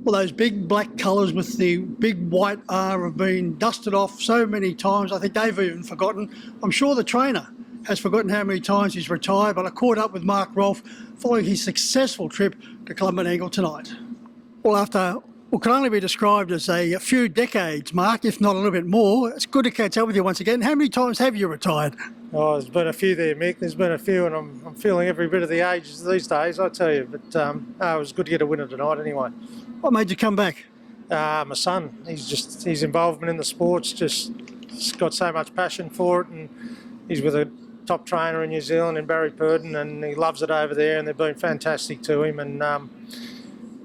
Well, those big black colours with the big white R have been dusted off so many times, I think they've even forgotten. I'm sure the trainer has forgotten how many times he's retired, but I caught up with Mark Rolfe following his successful trip to Clubman tonight. Well, after what can only be described as a few decades, Mark, if not a little bit more, it's good to catch up with you once again. How many times have you retired? Oh, there's been a few there, Mick. There's been a few, and I'm feeling every bit of the age these days, I tell you. But it was good to get a winner tonight anyway. What made you come back? My son, his involvement in the sport's just he's got so much passion for it, and he's with a top trainer in New Zealand in Barry Purdon, and he loves it over there, and they've been fantastic to him. And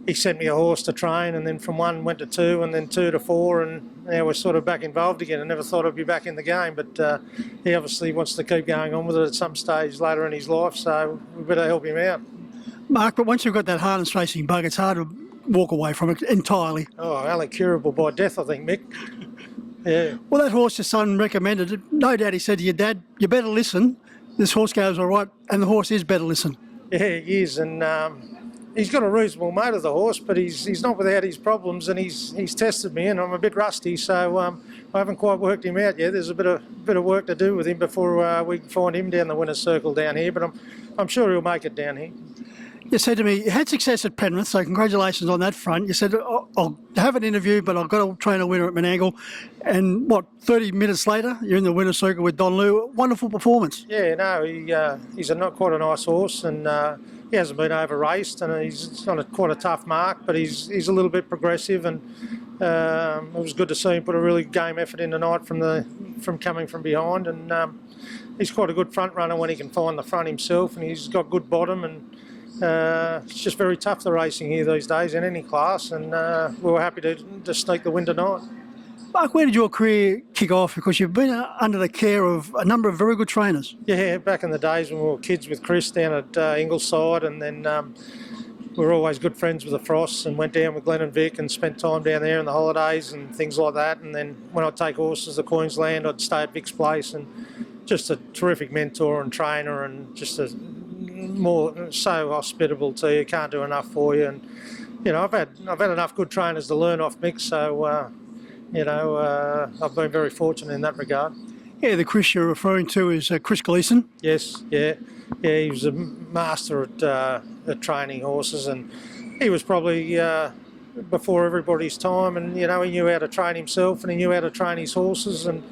he sent me a horse to train, and then from 1 went to 2, and then 2 to 4, and now we're sort of back involved again. I never thought I'd be back in the game, but he obviously wants to keep going on with it at some stage later in his life, so we better help him out. Mark, but once you've got that harness racing bug, it's hard to walk away from it entirely. Oh, only curable by death, I think, Mick. Yeah. Well, that horse your son recommended it. No doubt he said to your dad, you better listen. This horse goes all right, and the horse is better listen. Yeah, he is, and he's got a reasonable motor, the horse, but he's not without his problems, and he's tested me, and I'm a bit rusty, so I haven't quite worked him out yet. There's a bit of work to do with him before we can find him down the winner's circle down here, but I'm sure he'll make it down here. You said to me, you had success at Penrith, so congratulations on that front. You said, I'll have an interview, but I've got to train a winner at Menangle. And 30 minutes later, you're in the winner's circle with Don Liu. Wonderful performance. Yeah, no, he's not quite a nice horse, and he hasn't been over-raced, and he's on quite a tough mark, but he's a little bit progressive, and it was good to see him put a really game effort in tonight from coming from behind, and he's quite a good front runner when he can find the front himself, and he's got good bottom, and it's just very tough, the racing here these days in any class, and we were happy to sneak the win tonight. Mark, where did your career kick off? Because you've been under the care of a number of very good trainers. Yeah, back in the days when we were kids with Chris down at Ingleside, and then we were always good friends with the Frosts, and went down with Glenn and Vic and spent time down there in the holidays and things like that. And then when I'd take horses to Queensland, I'd stay at Vic's place, and just a terrific mentor and trainer, and just so hospitable to you. Can't do enough for you, and I've had enough good trainers to learn off, Mick. So I've been very fortunate in that regard. Yeah, the Chris you're referring to is Chris Gleeson. Yes, yeah, he was a master at training horses, and he was probably before everybody's time, and he knew how to train himself, and he knew how to train his horses, and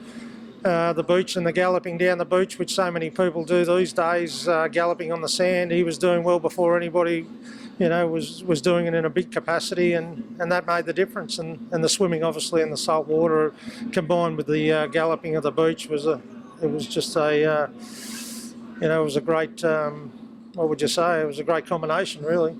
the beach and the galloping down the beach, which so many people do these days, galloping on the sand. He was doing well before anybody, was doing it in a big capacity, and that made the difference. And the swimming, obviously, in the salt water, combined with the galloping of the beach, it was a great, what would you say? It was a great combination, really.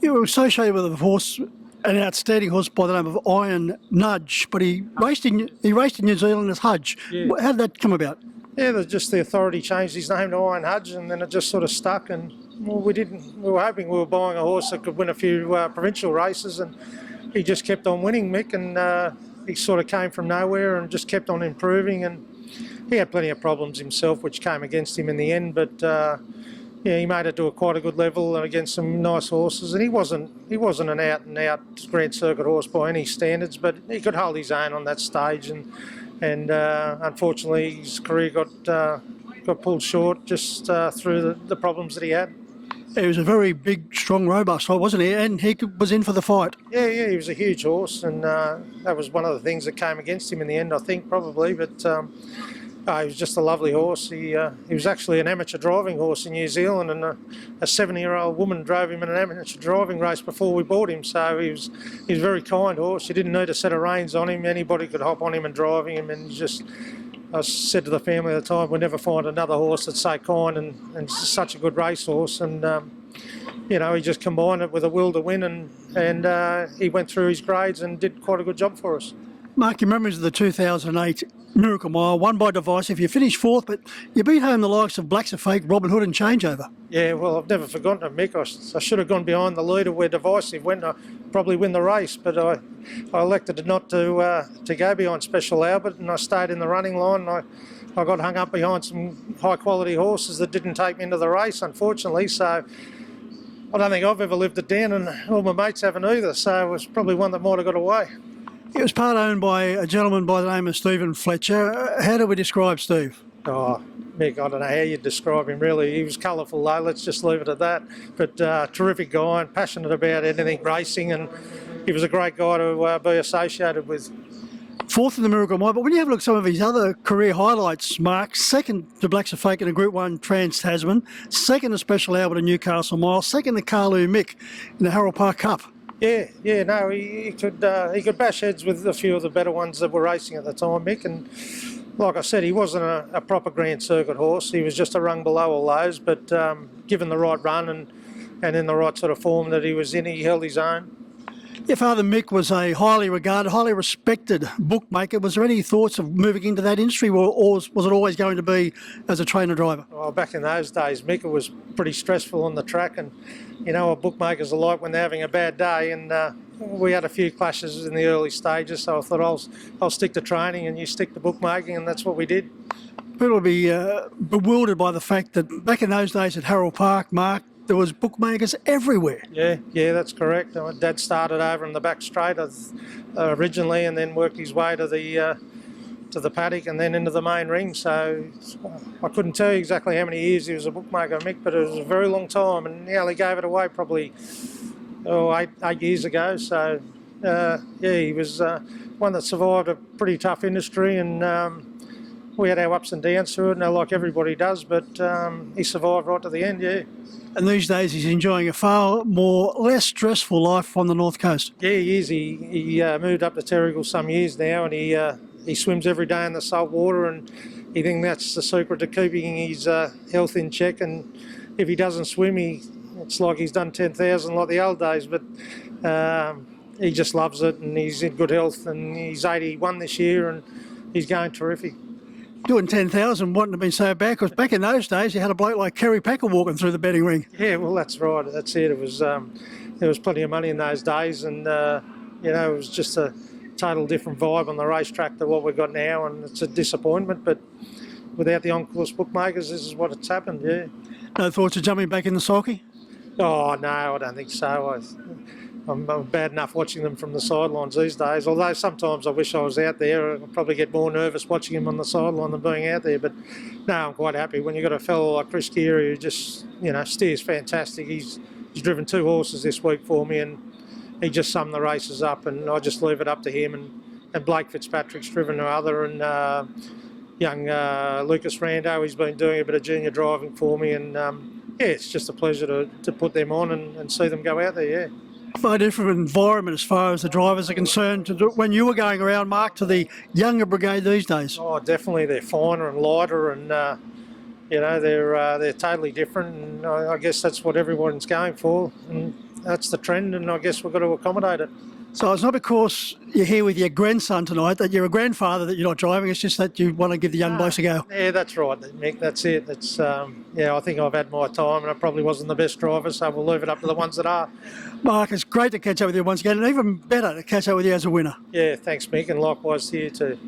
You were associated with a horse, an outstanding horse by the name of Iron Nudge, but he raced in New Zealand as Hudge. Yeah. How did that come about? Yeah, the authority changed his name to Iron Hudge, and then it just sort of stuck. And we were hoping we were buying a horse that could win a few provincial races, and he just kept on winning, Mick. And he sort of came from nowhere and just kept on improving. And he had plenty of problems himself, which came against him in the end, but. He made it to quite a good level and against some nice horses, and he wasn't an out-and-out Grand Circuit horse by any standards, but he could hold his own on that stage, and unfortunately his career got pulled short just through the problems that he had. He was a very big, strong, robust horse, wasn't he? And he was in for the fight. Yeah, he was a huge horse, and that was one of the things that came against him in the end, I think, probably, but. He was just a lovely horse. He was actually an amateur driving horse in New Zealand, and a 70-year-old woman drove him in an amateur driving race before we bought him. So he was a very kind horse. You didn't need a set of reins on him. Anybody could hop on him and driving him. And I said to the family at the time, we'll never find another horse that's so kind and such a good racehorse. And he just combined it with a will to win, and he went through his grades and did quite a good job for us. Mark, your memories of the 2008 Miracle Mile, won by Divisive. You finished fourth, but you beat home the likes of Black's a Fake, Robin Hood and Changeover. Yeah, well, I've never forgotten it, Mick. I should have gone behind the leader where Divisive went. I probably win the race, but I elected not to go behind Special Albert, and I stayed in the running line. And I got hung up behind some high-quality horses that didn't take me into the race, unfortunately. So I don't think I've ever lived it down, and all my mates haven't either, so it was probably one that might have got away. It was part owned by a gentleman by the name of Stephen Fletcher. How do we describe Steve? Oh, Mick, I don't know how you'd describe him really. He was colourful though, let's just leave it at that. But terrific guy and passionate about anything racing, and he was a great guy to be associated with. Fourth in the Miracle Mile, but when you have a look at some of his other career highlights, Mark, second to Blacks of Fake in a Group 1 Trans-Tasman, second to Special Albert and Newcastle Mile, second to Carlu Mick in the Harold Park Cup. Yeah, no, he could bash heads with a few of the better ones that were racing at the time, Mick, and like I said, he wasn't a proper Grand Circuit horse. He was just a rung below all those, but given the right run and in the right sort of form that he was in, he held his own. Your father Mick was a highly regarded, highly respected bookmaker. Was there any thoughts of moving into that industry, or was it always going to be as a trainer driver? Well, back in those days, Mick, it was pretty stressful on the track, and you know what bookmakers are like when they're having a bad day. And we had a few clashes in the early stages, so I thought I'll stick to training and you stick to bookmaking, and that's what we did. People would be bewildered by the fact that back in those days at Harold Park, Mark, there was bookmakers everywhere. Yeah, that's correct. My dad started over in the back straight originally, and then worked his way to the paddock and then into the main ring. So I couldn't tell you exactly how many years he was a bookmaker, Mick, but it was a very long time, and he only gave it away probably 8 years ago. So he was one that survived a pretty tough industry, and we had our ups and downs through it, like everybody does, but he survived right to the end, yeah. And these days he's enjoying a far less stressful life on the North Coast. Yeah, he is. He moved up to Terrigal some years now, and he swims every day in the salt water, and he thinks that's the secret to keeping his health in check. And if he doesn't swim, it's like he's done 10,000 like the old days, but he just loves it, and he's in good health, and he's 81 this year, and he's going terrific. Doing 10,000 wouldn't have been so bad, because back in those days you had a bloke like Kerry Packer walking through the betting ring. Yeah, well, that's right. That's it. It was there was plenty of money in those days, and it was just a total different vibe on the racetrack to what we've got now, and it's a disappointment. But without the on-course bookmakers, this is what it's happened. Yeah. No thoughts of jumping back in the sulky? Oh no, I don't think so. I'm bad enough watching them from the sidelines these days, although sometimes I wish I was out there. I'd probably get more nervous watching him on the sideline than being out there. But no, I'm quite happy. When you've got a fellow like Chris Geary who just, steers fantastic. He's driven 2 horses this week for me, and he just summed the races up, and I just leave it up to him. And Blake Fitzpatrick's driven the other, and young Lucas Rando, he's been doing a bit of junior driving for me, and it's just a pleasure to put them on and see them go out there, yeah. Far different environment as far as the drivers are concerned to when you were going around, Mark, to the younger brigade these days. Oh, definitely. They're finer and lighter, and they're totally different. And I guess that's what everyone's going for, and that's the trend. And I guess we've got to accommodate it. So it's not because you're here with your grandson tonight that you're a grandfather that you're not driving. It's just that you want to give the young blokes a go. Yeah, that's right, Mick. That's it. It's I think I've had my time, and I probably wasn't the best driver, so we'll leave it up to the ones that are. Mark, it's great to catch up with you once again, and even better to catch up with you as a winner. Yeah, thanks, Mick, and likewise to you too.